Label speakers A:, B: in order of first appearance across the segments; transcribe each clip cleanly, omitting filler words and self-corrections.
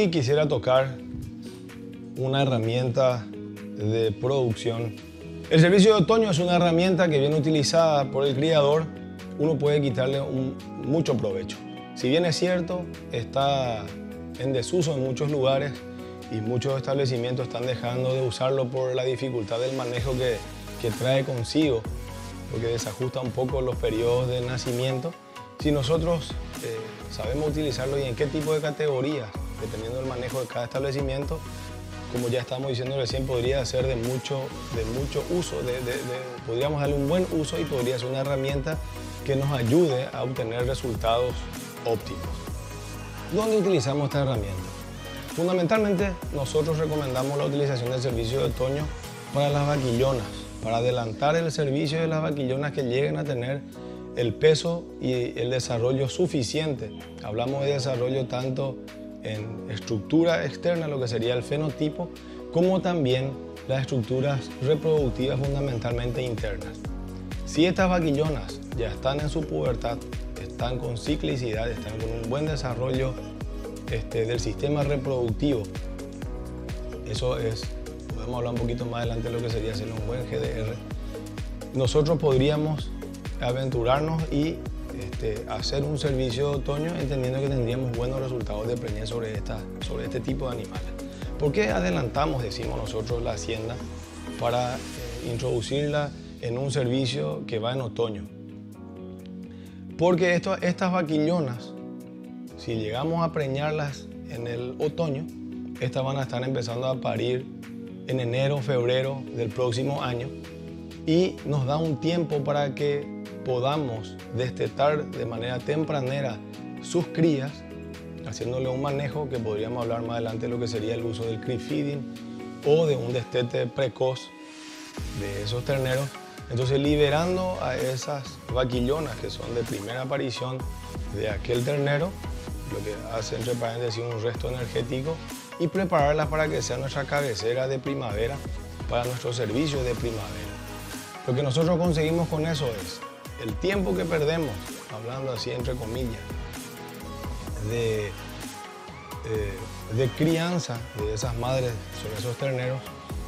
A: Hoy quisiera tocar una herramienta de producción. El servicio de otoño es una herramienta que, bien utilizada por el criador, uno puede quitarle mucho provecho. Si bien es cierto, está en desuso en muchos lugares y muchos establecimientos están dejando de usarlo por la dificultad del manejo que trae consigo, porque desajusta un poco los periodos de nacimiento. Si nosotros sabemos utilizarlo y en qué tipo de categorías, dependiendo del manejo de cada establecimiento, como ya estamos diciendo recién, podría ser de mucho uso, podríamos darle un buen uso y podría ser una herramienta que nos ayude a obtener resultados óptimos. ¿Dónde utilizamos esta herramienta? Fundamentalmente, nosotros recomendamos la utilización del servicio de otoño para las vaquillonas, para adelantar el servicio de las vaquillonas que lleguen a tener el peso y el desarrollo suficiente. Hablamos de desarrollo tanto en estructura externa, lo que sería el fenotipo, como también las estructuras reproductivas fundamentalmente internas. Si estas vaquillonas ya están en su pubertad, están con ciclicidad, están con un buen desarrollo del sistema reproductivo, eso es, podemos hablar un poquito más adelante de lo que sería hacer un buen GDR, nosotros podríamos aventurarnos y hacer un servicio de otoño entendiendo que tendríamos buenos resultados de preñez sobre este tipo de animales. ¿Por qué adelantamos, decimos nosotros, la hacienda para introducirla en un servicio que va en otoño? Porque estas vaquillonas, si llegamos a preñarlas en el otoño, estas van a estar empezando a parir en enero, febrero del próximo año y nos da un tiempo para que podamos destetar de manera tempranera sus crías, haciéndole un manejo que podríamos hablar más adelante de lo que sería el uso del crib feeding o de un destete precoz de esos terneros. Entonces, liberando a esas vaquillonas que son de primera aparición de aquel ternero, lo que hace entre paréntesis un resto energético, y prepararlas para que sea nuestra cabecera de primavera para nuestro servicio de primavera. Lo que nosotros conseguimos con eso es el tiempo que perdemos, hablando así entre comillas, de crianza de esas madres sobre esos terneros,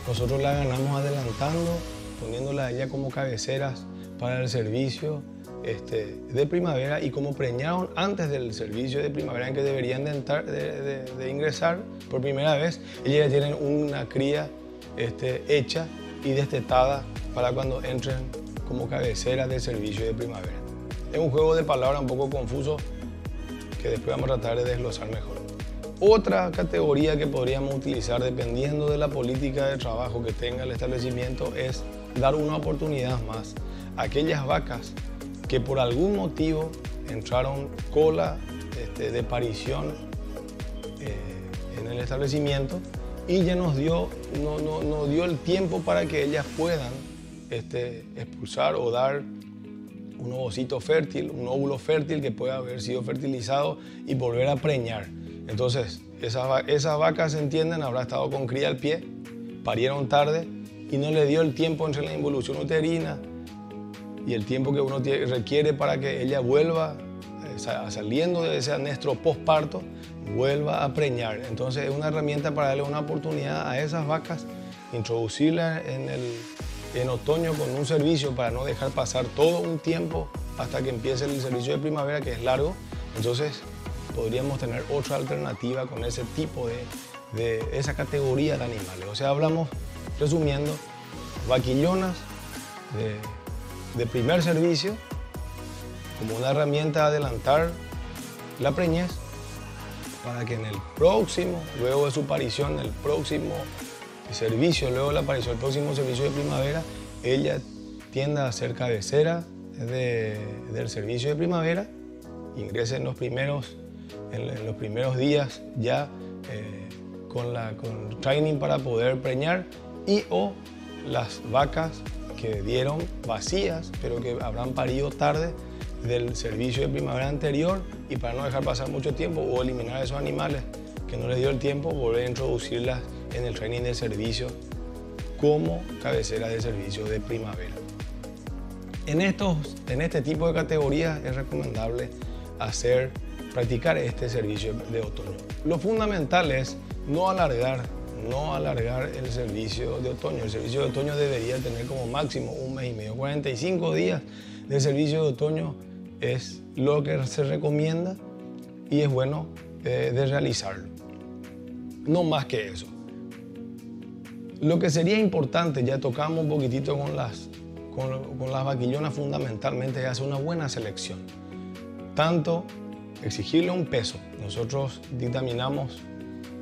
A: nosotros la ganamos adelantando, poniéndola a ella como cabeceras para el servicio de primavera, y como preñaron antes del servicio de primavera en que deberían de ingresar por primera vez, ellas ya tienen una cría hecha y destetada para cuando entren como cabecera del servicio de primavera. Es un juego de palabras un poco confuso que después vamos a tratar de desglosar mejor. Otra categoría que podríamos utilizar dependiendo de la política de trabajo que tenga el establecimiento es dar una oportunidad más a aquellas vacas que por algún motivo entraron cola de parición en el establecimiento y ya nos dio el tiempo para que ellas puedan expulsar o dar un ovocito fértil, un óvulo fértil que pueda haber sido fertilizado y volver a preñar. Entonces, esas vacas, se entienden, habrá estado con cría al pie, parieron tarde y no le dio el tiempo entre la involución uterina y el tiempo que uno requiere para que ella vuelva, saliendo de ese anestro postparto, vuelva a preñar. Entonces, es una herramienta para darle una oportunidad a esas vacas, introducirlas en otoño con un servicio para no dejar pasar todo un tiempo hasta que empiece el servicio de primavera, que es largo. Entonces podríamos tener otra alternativa con ese tipo de esa categoría de animales. O sea, hablamos, resumiendo, vaquillonas de primer servicio como una herramienta a adelantar la preñez para que en el próximo, luego de su aparición, el próximo servicio, luego de la aparición del próximo servicio de primavera, ella tienda a ser cabecera del servicio de primavera, ingrese en los primeros días ya con training para poder preñar, y o las vacas que dieron vacías pero que habrán parido tarde del servicio de primavera anterior, y para no dejar pasar mucho tiempo o eliminar esos animales que no les dio el tiempo, volver a introducirlas en el training de servicio como cabecera de servicio de primavera. En este tipo de categorías es recomendable hacer practicar este servicio de otoño. Lo fundamental es no alargar el servicio de otoño. El servicio de otoño debería tener como máximo un mes y medio. 45 días de servicio de otoño es lo que se recomienda y es bueno de realizarlo. No más que eso. Lo que sería importante, ya tocamos un poquitito con las vaquillonas, fundamentalmente es hacer una buena selección. Tanto exigirle un peso. Nosotros dictaminamos,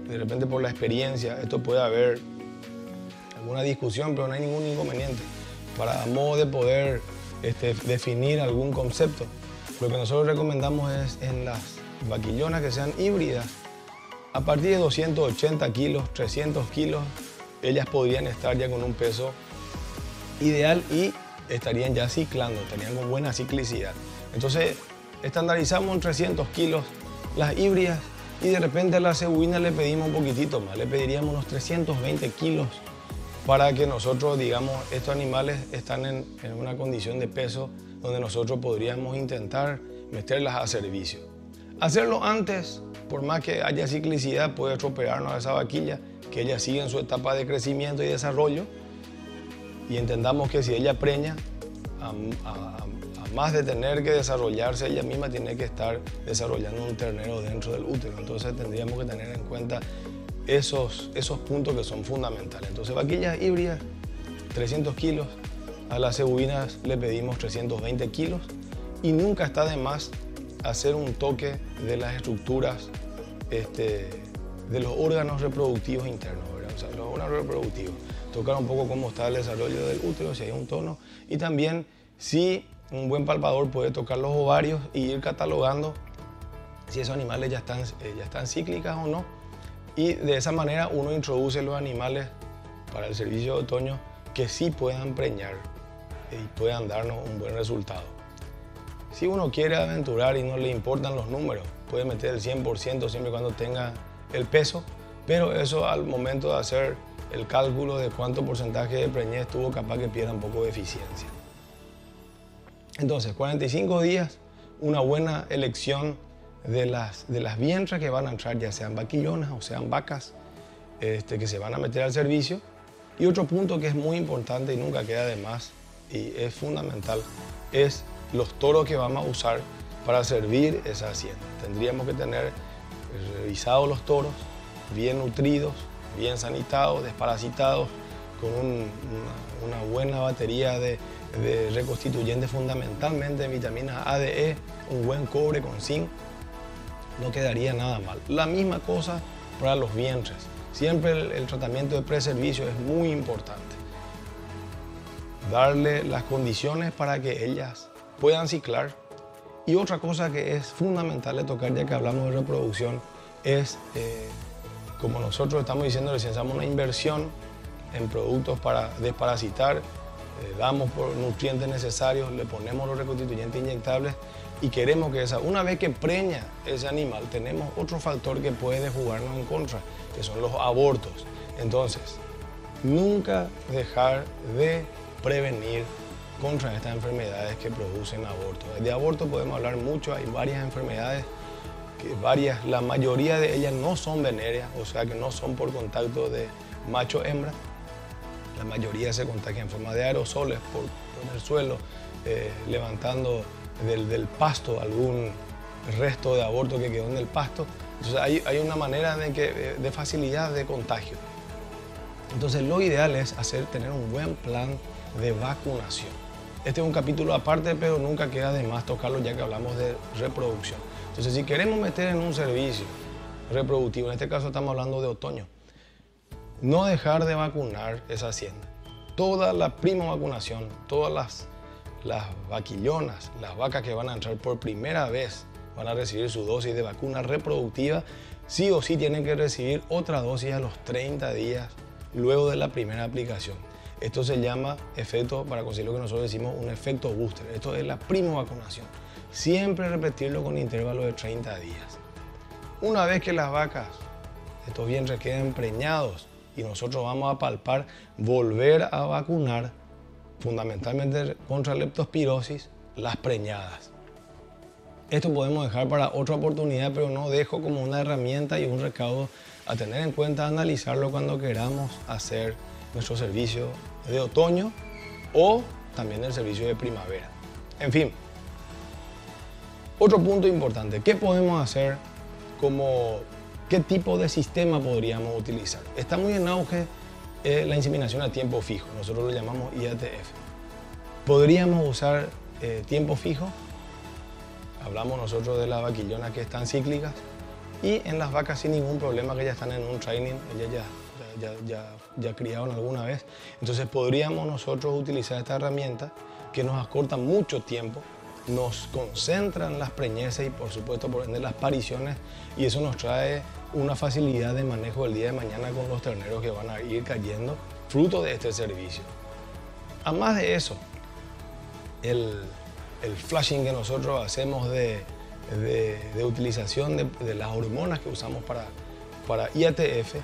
A: de repente por la experiencia, esto puede haber alguna discusión, pero no hay ningún inconveniente. Para modo de poder definir algún concepto, lo que nosotros recomendamos es en las vaquillonas que sean híbridas, a partir de 280 kilos, 300 kilos, ellas podrían estar ya con un peso ideal y estarían ya ciclando, estarían con buena ciclicidad. Entonces, estandarizamos en 300 kilos las híbridas y de repente a la cebulina le pedimos un poquitito más, le pediríamos unos 320 kilos para que nosotros, digamos, estos animales están en una condición de peso donde nosotros podríamos intentar meterlas a servicio. Hacerlo antes, por más que haya ciclicidad, puede estropearnos a esa vaquilla, que ella sigue en su etapa de crecimiento y desarrollo, y entendamos que si ella preña, a más de tener que desarrollarse, ella misma tiene que estar desarrollando un ternero dentro del útero. Entonces tendríamos que tener en cuenta esos puntos que son fundamentales. Entonces, vaquillas híbridas, 300 kilos, a las cebuinas le pedimos 320 kilos y nunca está de más hacer un toque de las estructuras de los órganos reproductivos internos, ¿verdad? O sea, los órganos reproductivos. Tocar un poco cómo está el desarrollo del útero, si hay un tono, y también si un buen palpador puede tocar los ovarios y ir catalogando si esos animales ya están cíclicas o no. Y de esa manera uno introduce los animales para el servicio de otoño que sí puedan preñar y puedan darnos un buen resultado. Si uno quiere aventurar y no le importan los números, puede meter el 100% siempre y cuando tenga el peso, pero eso al momento de hacer el cálculo de cuánto porcentaje de preñez tuvo, capaz que pierda un poco de eficiencia. Entonces, 45 días, una buena elección de las vientres que van a entrar, ya sean vaquillonas o sean vacas, que se van a meter al servicio. Y otro punto que es muy importante y nunca queda de más y es fundamental, es los toros que vamos a usar para servir esa hacienda. Tendríamos que tener revisados los toros, bien nutridos, bien sanitados, desparasitados, con una buena batería de reconstituyentes, fundamentalmente de vitaminas A, D, E, un buen cobre con zinc, no quedaría nada mal. La misma cosa para los vientres. Siempre el tratamiento de preservicio es muy importante. Darle las condiciones para que ellas puedan ciclar. Y otra cosa que es fundamental de tocar, ya que hablamos de reproducción, es, como nosotros estamos diciendo, realizamos una inversión en productos para desparasitar, damos por nutrientes necesarios, le ponemos los reconstituyentes inyectables y queremos que una vez que preña ese animal, tenemos otro factor que puede jugarnos en contra, que son los abortos. Entonces, nunca dejar de prevenir contra estas enfermedades que producen abortos. De aborto podemos hablar mucho, hay varias enfermedades, la mayoría de ellas no son venéreas, o sea que no son por contacto de macho-hembra. La mayoría se contagia en forma de aerosoles por el suelo, levantando del pasto algún resto de aborto que quedó en el pasto. Entonces hay una manera de facilidad de contagio. Entonces lo ideal es tener un buen plan de vacunación. Este es un capítulo aparte, pero nunca queda de más tocarlo ya que hablamos de reproducción. Entonces, si queremos meter en un servicio reproductivo, en este caso estamos hablando de otoño, no dejar de vacunar esa hacienda. Toda la prima vacunación, todas las vaquillonas, las vacas que van a entrar por primera vez, van a recibir su dosis de vacuna reproductiva, sí o sí tienen que recibir otra dosis a los 30 días luego de la primera aplicación. Esto se llama efecto, para conseguir lo que nosotros decimos, un efecto booster. Esto es la prima vacunación. Siempre repetirlo con intervalos de 30 días. Una vez que las vacas, estos vientres queden preñados y nosotros vamos a palpar, volver a vacunar fundamentalmente contra leptospirosis las preñadas. Esto podemos dejar para otra oportunidad, pero no dejo como una herramienta y un recaudo a tener en cuenta, analizarlo cuando queramos hacer nuestro servicio de otoño o también el servicio de primavera. En fin, otro punto importante, ¿qué podemos hacer? ¿Qué tipo de sistema podríamos utilizar? Está muy en auge la inseminación a tiempo fijo, nosotros lo llamamos IATF. ¿Podríamos usar tiempo fijo? Hablamos nosotros de las vaquillonas que están cíclicas y en las vacas sin ningún problema, que ya están en un training, ellas ya criaron alguna vez. Entonces podríamos nosotros utilizar esta herramienta que nos acorta mucho tiempo, nos concentran las preñeces y por supuesto por ende las pariciones, y eso nos trae una facilidad de manejo el día de mañana con los terneros que van a ir cayendo fruto de este servicio. Además de eso, el flushing que nosotros hacemos de utilización de las hormonas que usamos para IATF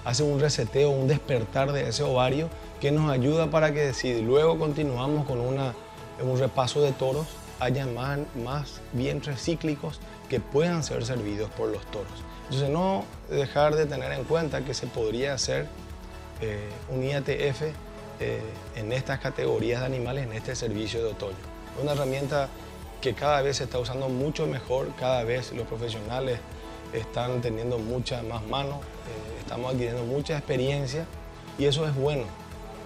A: hace un reseteo, un despertar de ese ovario que nos ayuda para que si luego continuamos con un repaso de toros, haya más vientres cíclicos que puedan ser servidos por los toros. Entonces no dejar de tener en cuenta que se podría hacer un IATF en estas categorías de animales en este servicio de otoño. Es una herramienta que cada vez se está usando mucho mejor, cada vez los profesionales están teniendo mucha más mano, estamos adquiriendo mucha experiencia y eso es bueno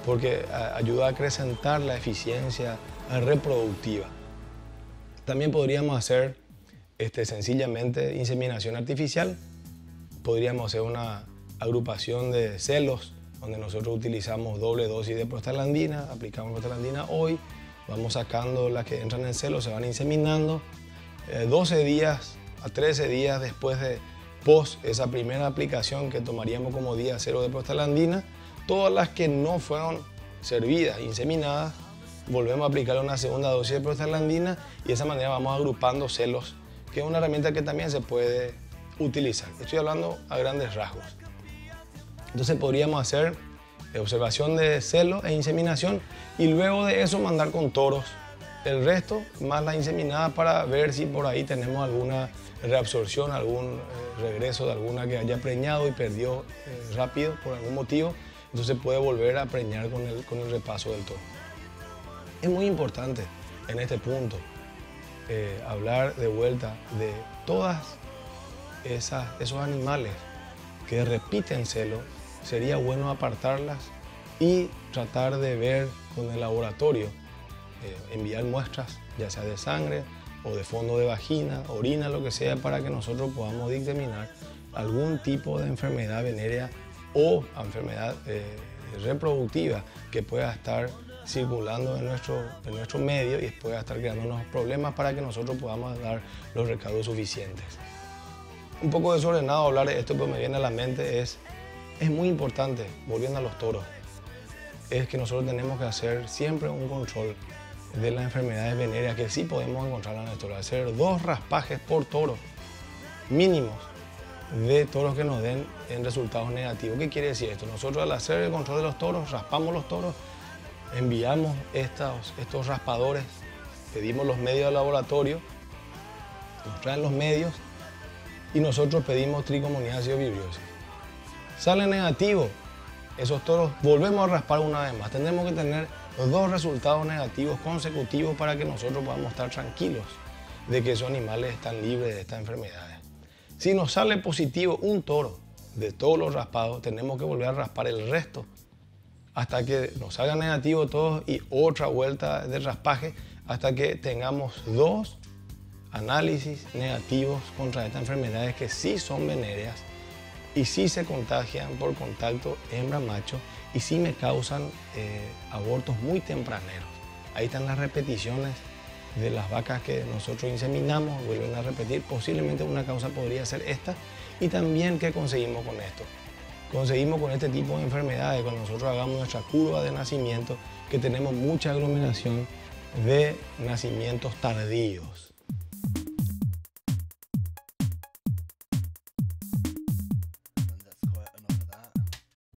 A: porque ayuda a acrecentar la eficiencia reproductiva. También podríamos hacer sencillamente inseminación artificial, podríamos hacer una agrupación de celos donde nosotros utilizamos doble dosis de prostaglandina, aplicamos prostaglandina hoy, vamos sacando las que entran en celo, se van inseminando. 12 días a 13 días después de esa primera aplicación que tomaríamos como día cero de prostaglandina, todas las que no fueron servidas, inseminadas, volvemos a aplicar una segunda dosis de prostaglandina y de esa manera vamos agrupando celos, que es una herramienta que también se puede utilizar. Estoy hablando a grandes rasgos. Entonces podríamos hacer observación de celo e inseminación y luego de eso mandar con toros el resto más la inseminada para ver si por ahí tenemos alguna reabsorción, algún regreso de alguna que haya preñado y perdió rápido por algún motivo, entonces puede volver a preñar con el repaso del toro. Es muy importante en este punto hablar de vuelta de todas esos animales que repiten celo. Sería bueno apartarlas y tratar de ver con el laboratorio, enviar muestras, ya sea de sangre o de fondo de vagina, orina, lo que sea, para que nosotros podamos dictaminar algún tipo de enfermedad venérea o enfermedad reproductiva que pueda estar circulando en nuestro medio y pueda estar creándonos problemas para que nosotros podamos dar los recaudos suficientes. Un poco desordenado hablar de esto, pero me viene a la mente es muy importante, volviendo a los toros, es que nosotros tenemos que hacer siempre un control de las enfermedades venéreas que sí podemos encontrar en el toro. Hacer 2 raspajes por toro mínimos de toros que nos den en resultados negativos. ¿Qué quiere decir esto? Nosotros al hacer el control de los toros, raspamos los toros, enviamos estos raspadores, pedimos los medios al laboratorio, nos traen los medios y nosotros pedimos tricomoniasis o vibriosis. Sale negativo, esos toros volvemos a raspar una vez más. Tenemos que tener 2 resultados negativos consecutivos para que nosotros podamos estar tranquilos de que esos animales están libres de estas enfermedades. Si nos sale positivo un toro de todos los raspados, tenemos que volver a raspar el resto hasta que nos salga negativo todos y otra vuelta de raspaje hasta que tengamos 2 análisis negativos contra estas enfermedades que sí son venéreas y sí se contagian por contacto hembra-macho y sí me causan abortos muy tempraneros. Ahí están las repeticiones de las vacas que nosotros inseminamos, vuelven a repetir, posiblemente una causa podría ser esta. Y también, ¿qué conseguimos con esto? Conseguimos con este tipo de enfermedades, cuando nosotros hagamos nuestra curva de nacimiento, que tenemos mucha aglomeración de nacimientos tardíos.